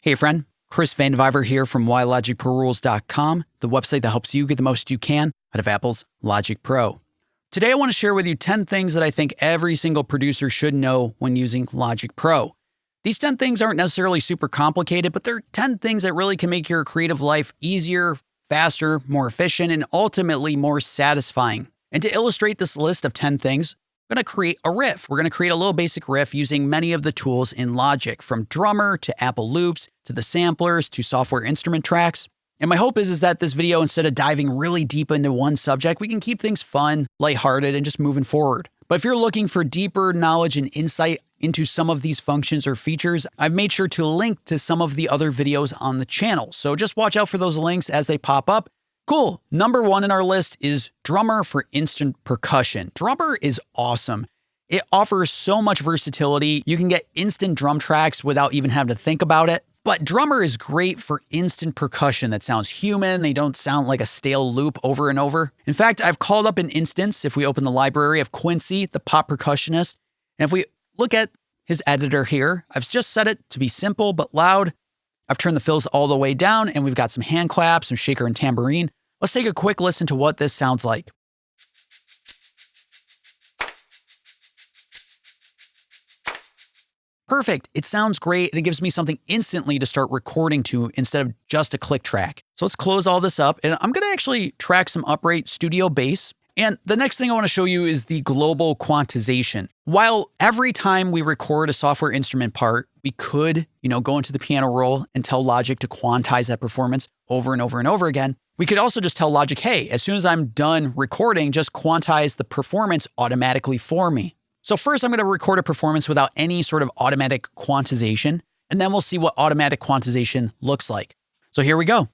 Hey friend, Chris Vandeviver here from WhyLogicProRules.com, the website that helps you get the most you can out of Apple's Logic Pro. Today I want to share with you 10 things that I think every single producer should know when using Logic Pro. These 10 things aren't necessarily super complicated, but they're 10 things that really can make your creative life easier, faster, more efficient, and ultimately more satisfying. And to illustrate this list of 10 things, I'm going to create a riff. We're going to create a little basic riff using many of the tools in Logic, from drummer to Apple loops to the samplers to software instrument tracks. And my hope is that this video, instead of diving really deep into one subject, we can keep things fun, lighthearted, and just moving forward. But if you're looking for deeper knowledge and insight into some of these functions or features, I've made sure to link to some of the other videos on the channel. So just watch out for those links as they pop up. Cool. Number 1 in our list is Drummer for instant percussion. Drummer is awesome. It offers so much versatility. You can get instant drum tracks without even having to think about it. But Drummer is great for instant percussion that sounds human. They don't sound like a stale loop over and over. In fact, I've called up an instance, if we open the library, of Quincy, the pop percussionist. And if we look at his editor here, I've just set it to be simple but loud. I've turned the fills all the way down, and we've got some hand claps, some shaker and tambourine. Let's take a quick listen to what this sounds like. Perfect. It sounds great, and it gives me something instantly to start recording to instead of just a click track. So let's close all this up, and I'm going to actually track some upright studio bass. And the next thing I want to show you is the global quantization. While every time we record a software instrument part, we could, go into the piano roll and tell Logic to quantize that performance over and over and over again. We could also just tell Logic, hey, as soon as I'm done recording, just quantize the performance automatically for me. So first I'm going to record a performance without any sort of automatic quantization, and then we'll see what automatic quantization looks like. So here we go.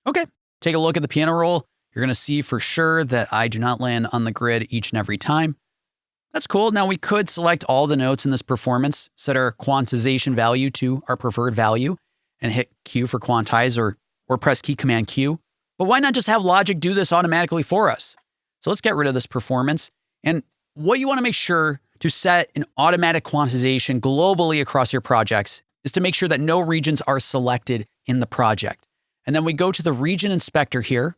Okay, take a look at the piano roll. You're going to see for sure that I do not land on the grid each and every time. That's cool. Now we could select all the notes in this performance, set our quantization value to our preferred value, and hit Q for quantize or press key command Q. But why not just have Logic do this automatically for us? So let's get rid of this performance. And what you want to make sure to set an automatic quantization globally across your projects is to make sure that no regions are selected in the project. And then we go to the region inspector here.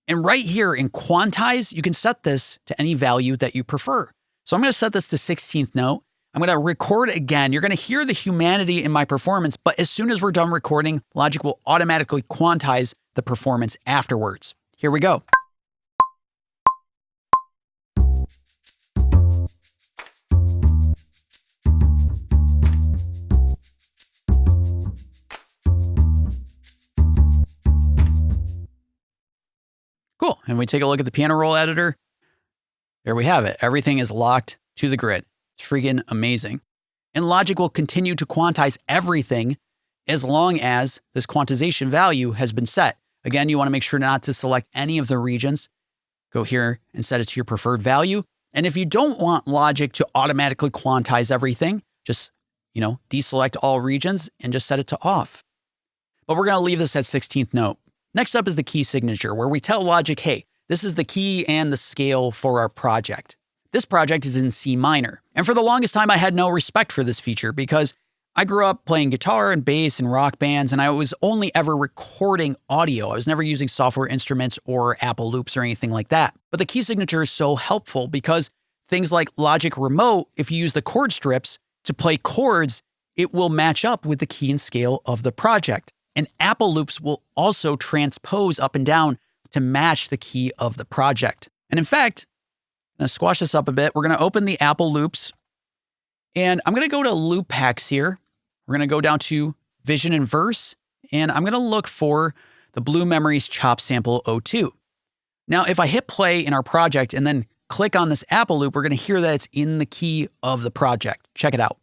And right here in Quantize, you can set this to any value that you prefer. So I'm going to set this to 16th note. I'm going to record again. You're going to hear the humanity in my performance, but as soon as we're done recording, Logic will automatically quantize the performance afterwards. Here we go. Cool. And we take a look at the piano roll editor. There we have it. Everything is locked to the grid. It's freaking amazing. And Logic will continue to quantize everything as long as this quantization value has been set. Again, you want to make sure not to select any of the regions. Go here and set it to your preferred value. And if you don't want Logic to automatically quantize everything, just, deselect all regions and just set it to off. But we're going to leave this at 16th note. Next up is the key signature, where we tell Logic, hey, this is the key and the scale for our project. This project is in C minor. And for the longest time, I had no respect for this feature because I grew up playing guitar and bass in rock bands, and I was only ever recording audio. I was never using software instruments or Apple loops or anything like that. But the key signature is so helpful because things like Logic Remote, if you use the chord strips to play chords, it will match up with the key and scale of the project. And Apple loops will also transpose up and down to match the key of the project. And in fact, I'm going to squash this up a bit. We're going to open the Apple loops, and I'm going to go to loop packs here. We're going to go down to vision and verse, and I'm going to look for the Blue Memories Chop Sample 02. Now, if I hit play in our project and then click on this Apple loop, we're going to hear that it's in the key of the project. Check it out.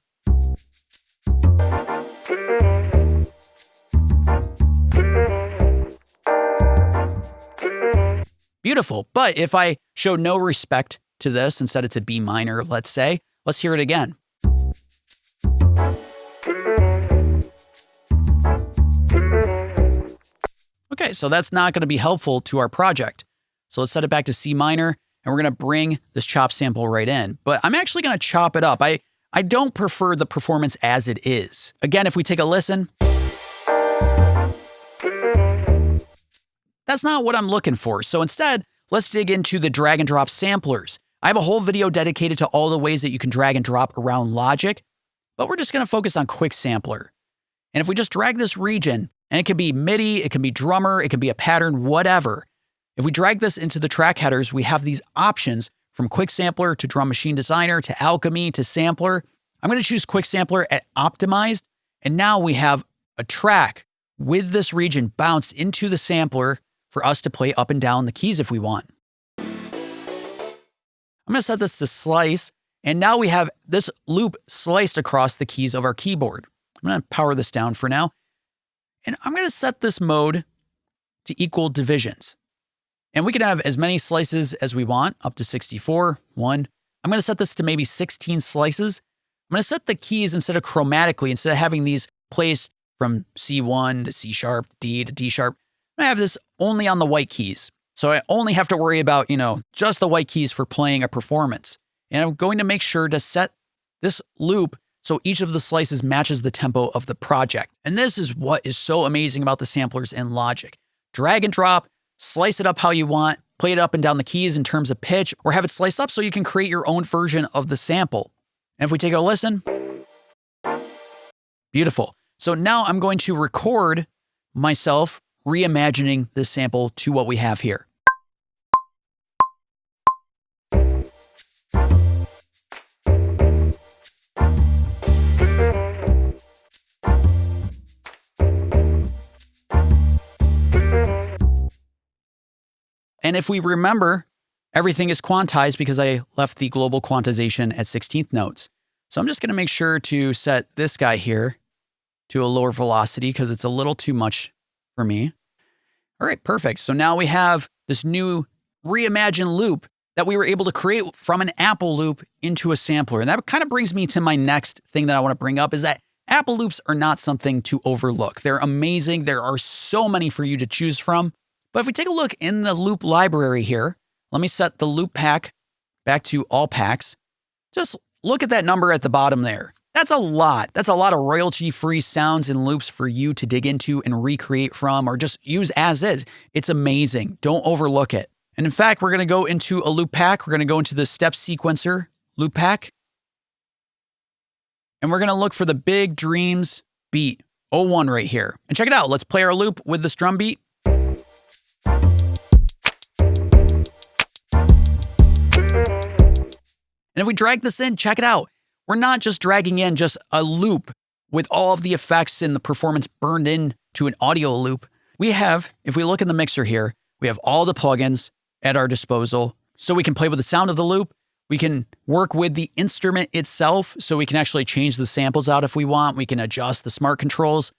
Beautiful. But if I show no respect to this and set it to B minor, let's say, let's hear it again. Okay, so that's not going to be helpful to our project. So let's set it back to C minor, and we're going to bring this chop sample right in. But I'm actually going to chop it up. I don't prefer the performance as it is. Again, if we take a listen, that's not what I'm looking for. So instead, let's dig into the drag and drop samplers. I have a whole video dedicated to all the ways that you can drag and drop around Logic, but we're just going to focus on Quick Sampler. And if we just drag this region, and it can be MIDI, it can be drummer, it can be a pattern, whatever. If we drag this into the track headers, we have these options from Quick Sampler to Drum Machine Designer to Alchemy to Sampler. I'm going to choose Quick Sampler at Optimized, and now we have a track with this region bounced into the sampler for us to play up and down the keys if we want. I'm going to set this to slice, and now we have this loop sliced across the keys of our keyboard. I'm going to power this down for now, and I'm going to set this mode to equal divisions. And we can have as many slices as we want, up to 64, 1. I'm going to set this to maybe 16 slices. I'm going to set the keys instead of chromatically, instead of having these placed from C1 to C sharp, D to D sharp. I have this only on the white keys. So I only have to worry about, just the white keys for playing a performance. And I'm going to make sure to set this loop so each of the slices matches the tempo of the project. And this is what is so amazing about the samplers in Logic. Drag and drop, slice it up how you want, play it up and down the keys in terms of pitch, or have it sliced up so you can create your own version of the sample. And if we take a listen, beautiful. So now I'm going to record myself reimagining this sample to what we have here. And if we remember, everything is quantized because I left the global quantization at 16th notes. So I'm just going to make sure to set this guy here to a lower velocity because it's a little too much for me. All right, perfect. So now we have this new reimagined loop that we were able to create from an Apple loop into a sampler. And that kind of brings me to my next thing that I want to bring up is that Apple loops are not something to overlook. They're amazing. There are so many for you to choose from. But if we take a look in the loop library here, let me set the loop pack back to all packs. Just look at that number at the bottom there. That's a lot. That's a lot of royalty-free sounds and loops for you to dig into and recreate from or just use as is. It's amazing. Don't overlook it. And in fact, we're going to go into a loop pack. We're going to go into the step sequencer loop pack. And we're going to look for the Big Dreams beat 01 right here. And check it out. Let's play our loop with this drum beat. And if we drag this in, check it out. We're not just dragging in just a loop with all of the effects and the performance burned in to an audio loop. We have, if we look in the mixer here, we have all the plugins at our disposal. So we can play with the sound of the loop. We can work with the instrument itself. So we can actually change the samples out if we want. We can adjust the smart controls.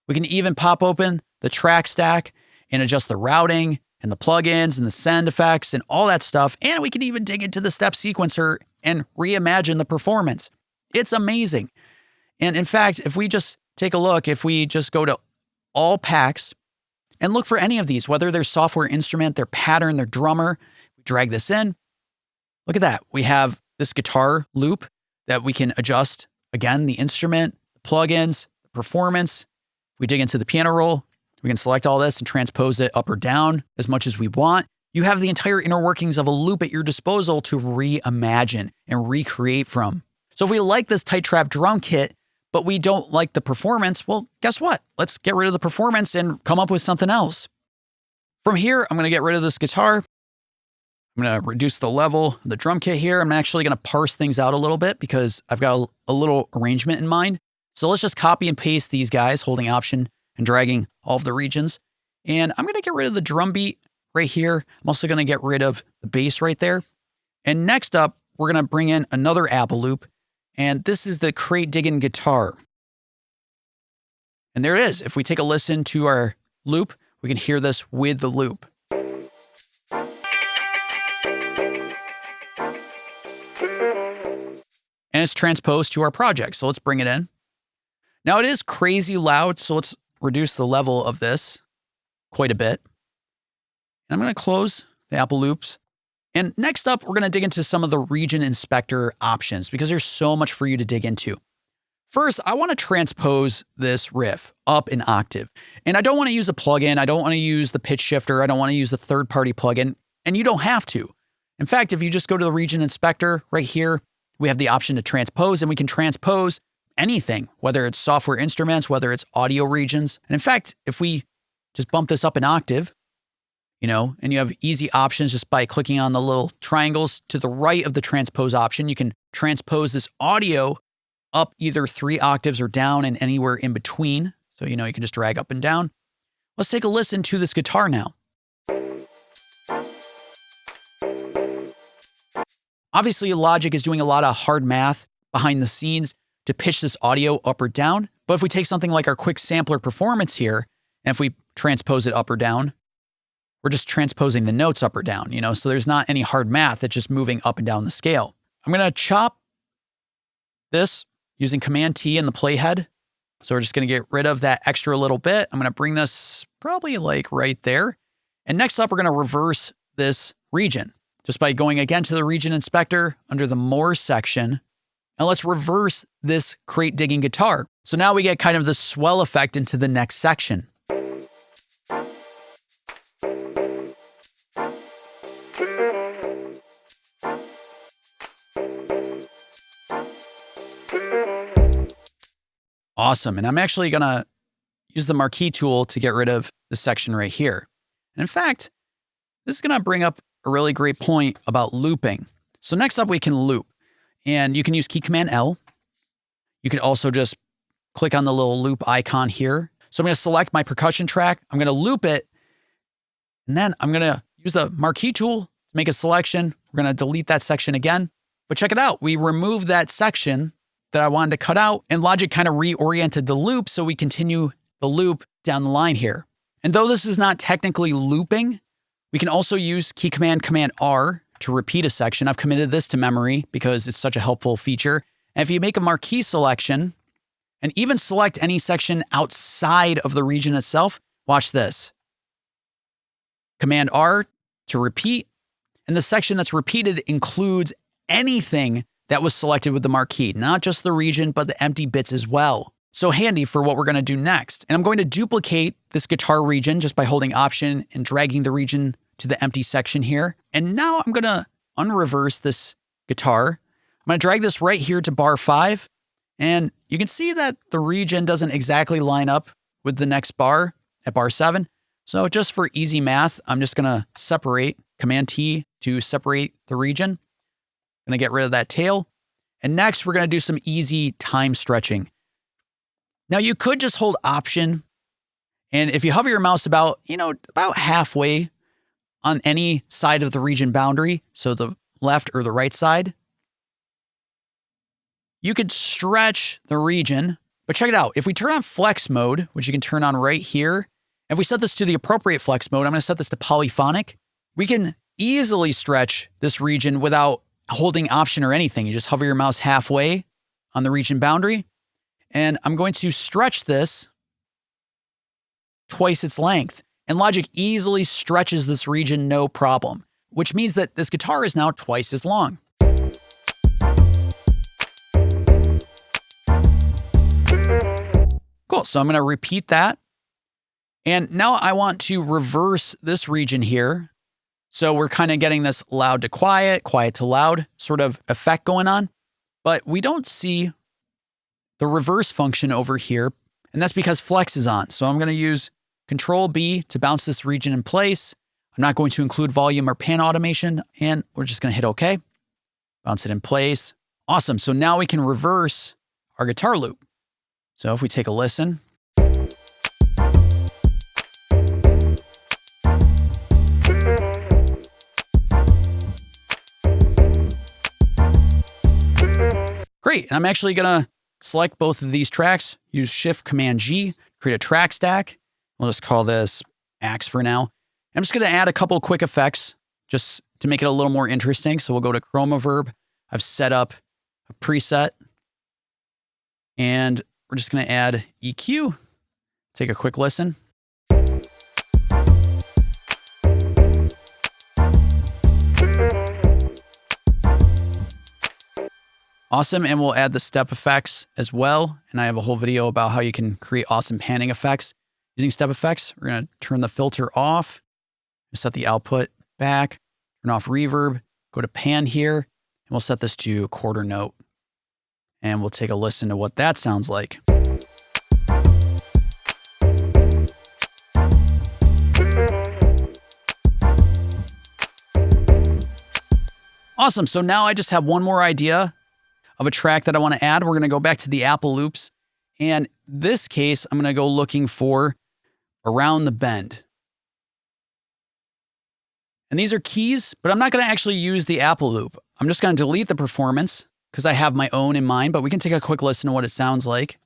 We can even pop open the track stack and adjust the routing and the plugins and the send effects and all that stuff. And we can even dig into the step sequencer and reimagine the performance. It's amazing. And in fact, if we just take a look, if we just go to all packs and look for any of these, whether they're software instrument, their pattern, their drummer, we drag this in. Look at that. We have this guitar loop that we can adjust. Again, the instrument, the plugins, the performance. We dig into the piano roll. We can select all this and transpose it up or down as much as we want. You have the entire inner workings of a loop at your disposal to reimagine and recreate from. So if we like this tight trap drum kit, but we don't like the performance, well, guess what? Let's get rid of the performance and come up with something else. From here, I'm going to get rid of this guitar. I'm going to reduce the level of the drum kit here. I'm actually going to parse things out a little bit because I've got a little arrangement in mind. So let's just copy and paste these guys, holding Option and dragging all of the regions. And I'm going to get rid of the drum beat right here. I'm also going to get rid of the bass right there. And next up, we're going to bring in another Apple loop. And this is the crate digging guitar. And there it is. If we take a listen to our loop, we can hear this with the loop. And it's transposed to our project. So let's bring it in. Now it is crazy loud. So let's reduce the level of this quite a bit. And I'm going to close the Apple loops. And next up, we're going to dig into some of the region inspector options because there's so much for you to dig into. First, I want to transpose this riff up an octave. And I don't want to use a plugin. I don't want to use the pitch shifter. I don't want to use a third-party plugin. And you don't have to. In fact, if you just go to the region inspector right here, we have the option to transpose, and we can transpose anything, whether it's software instruments, whether it's audio regions. And in fact, if we just bump this up an octave, and you have easy options just by clicking on the little triangles to the right of the transpose option, you can transpose this audio up either 3 octaves or down and anywhere in between. So, you can just drag up and down. Let's take a listen to this guitar now. Obviously, Logic is doing a lot of hard math behind the scenes to pitch this audio up or down. But if we take something like our quick sampler performance here, and if we transpose it up or down, we're just transposing the notes up or down, so there's not any hard math. It's just moving up and down the scale. I'm going to chop this using Command T in the playhead. So we're just going to get rid of that extra little bit. I'm going to bring this probably like right there. And next up, we're going to reverse this region just by going again to the region inspector under the More section. And let's reverse this crate digging guitar. So now we get kind of the swell effect into the next section. Awesome. And I'm actually going to use the marquee tool to get rid of this section right here. And in fact, this is going to bring up a really great point about looping. So next up, we can loop. And you can use Key Command L. You could also just click on the little loop icon here. So I'm going to select my percussion track. I'm going to loop it. And then I'm going to use the marquee tool to make a selection. We're going to delete that section again. But check it out. We removed that section that I wanted to cut out, and Logic kind of reoriented the loop so we continue the loop down the line here. And though this is not technically looping, we can also use Key Command R to repeat a section. I've committed this to memory because it's such a helpful feature. And if you make a marquee selection and even select any section outside of the region itself, watch this. Command R to repeat, and the section that's repeated includes anything that was selected with the marquee, not just the region, but the empty bits as well. So handy for what we're going to do next. And I'm going to duplicate this guitar region just by holding Option and dragging the region to the empty section here. And now I'm going to unreverse this guitar. I'm going to drag this right here to bar 5. And you can see that the region doesn't exactly line up with the next bar at bar 7. So just for easy math, I'm just going to separate, Command T to separate the region. I'm going to get rid of that tail. And next, we're going to do some easy time stretching. Now, you could just hold Option. And if you hover your mouse about halfway on any side of the region boundary, so the left or the right side, you could stretch the region. But check it out. If we turn on flex mode, which you can turn on right here, if we set this to the appropriate flex mode, I'm going to set this to polyphonic, we can easily stretch this region without holding Option or anything. You just hover your mouse halfway on the region boundary. And I'm going to stretch this twice its length. And Logic easily stretches this region no problem, which means that this guitar is now twice as long. Cool. So I'm going to repeat that. And now I want to reverse this region here. So we're kind of getting this loud to quiet, quiet to loud sort of effect going on. But we don't see the reverse function over here. And that's because flex is on. So I'm going to use Control B to bounce this region in place. I'm not going to include volume or pan automation. And we're just going to hit OK. Bounce it in place. Awesome. So now we can reverse our guitar loop. So if we take a listen. Great. And I'm actually going to select both of these tracks, use Shift Command G, create a track stack. We'll just call this Axe for now. I'm just going to add a couple of quick effects just to make it a little more interesting. So we'll go to Chroma Verb. I've set up a preset. And we're just going to add EQ. Take a quick listen. Awesome, and we'll add the step effects as well. And I have a whole video about how you can create awesome panning effects using step effects. We're gonna turn the filter off, set the output back, turn off reverb, go to pan here, and we'll set this to quarter note. And we'll take a listen to what that sounds like. Awesome, so now I just have one more idea of a track that I want to add. We're going to go back to the Apple loops. And this case, I'm going to go looking for Around the Bend. And these are keys, but I'm not going to actually use the Apple loop. I'm just going to delete the performance because I have my own in mind, but we can take a quick listen to what it sounds like.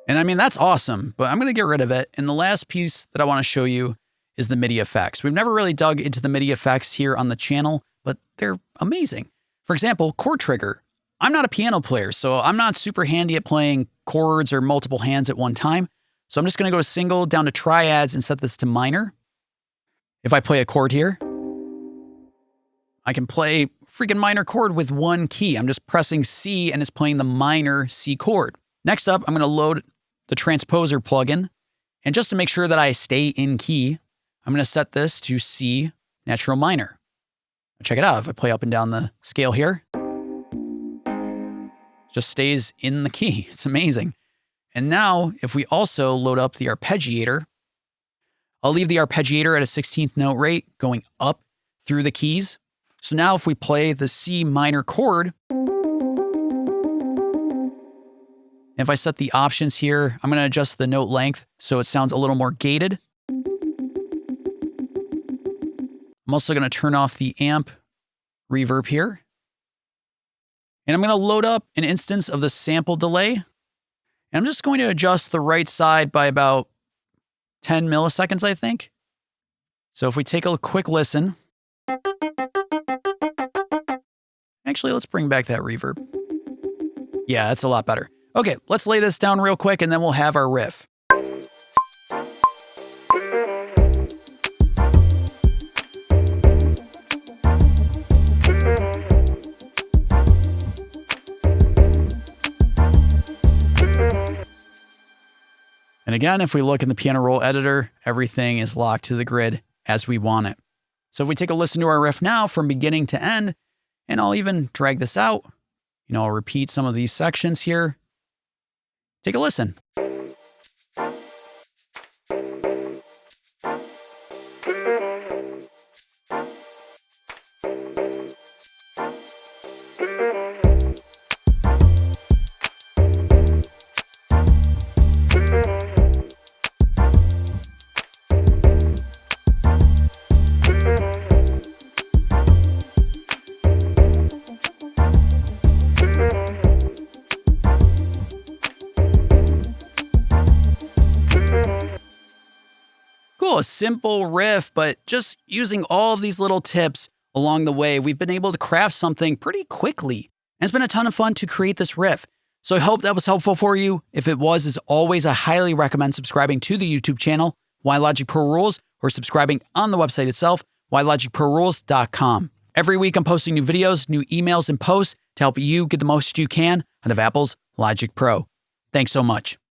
And I mean, that's awesome, but I'm going to get rid of it. And the last piece that I want to show you is the MIDI effects. We've never really dug into the MIDI effects here on the channel, but they're amazing. For example, chord trigger. I'm not a piano player, so I'm not super handy at playing chords or multiple hands at one time. So I'm just going to go to single down to triads and set this to minor. If I play a chord here, I can play freaking minor chord with one key. I'm just pressing C and it's playing the minor C chord. Next up, I'm going to load the Transposer plugin. And just to make sure that I stay in key, I'm going to set this to C natural minor. Check it out. If I play up and down the scale here, it just stays in the key. It's amazing. And now if we also load up the arpeggiator, I'll leave the arpeggiator at a 16th note rate going up through the keys. So now if we play the C minor chord, if I set the options here, I'm going to adjust the note length so it sounds a little more gated. I'm also going to turn off the amp reverb here. And I'm going to load up an instance of the sample delay. And I'm just going to adjust the right side by about 10 milliseconds, I think. So if we take a quick listen. Actually, let's bring back that reverb. Yeah, that's a lot better. Okay, let's lay this down real quick and then we'll have our riff. And again, if we look in the piano roll editor, everything is locked to the grid as we want it. So if we take a listen to our riff now from beginning to end, and I'll even drag this out, I'll repeat some of these sections here. Take a listen. Cool, a simple riff, but just using all of these little tips along the way, we've been able to craft something pretty quickly. And it's been a ton of fun to create this riff. So I hope that was helpful for you. If it was, as always, I highly recommend subscribing to the YouTube channel, Why Logic Pro Rules, or subscribing on the website itself, whylogicprorules.com. Every week I'm posting new videos, new emails, and posts to help you get the most you can out of Apple's Logic Pro. Thanks so much.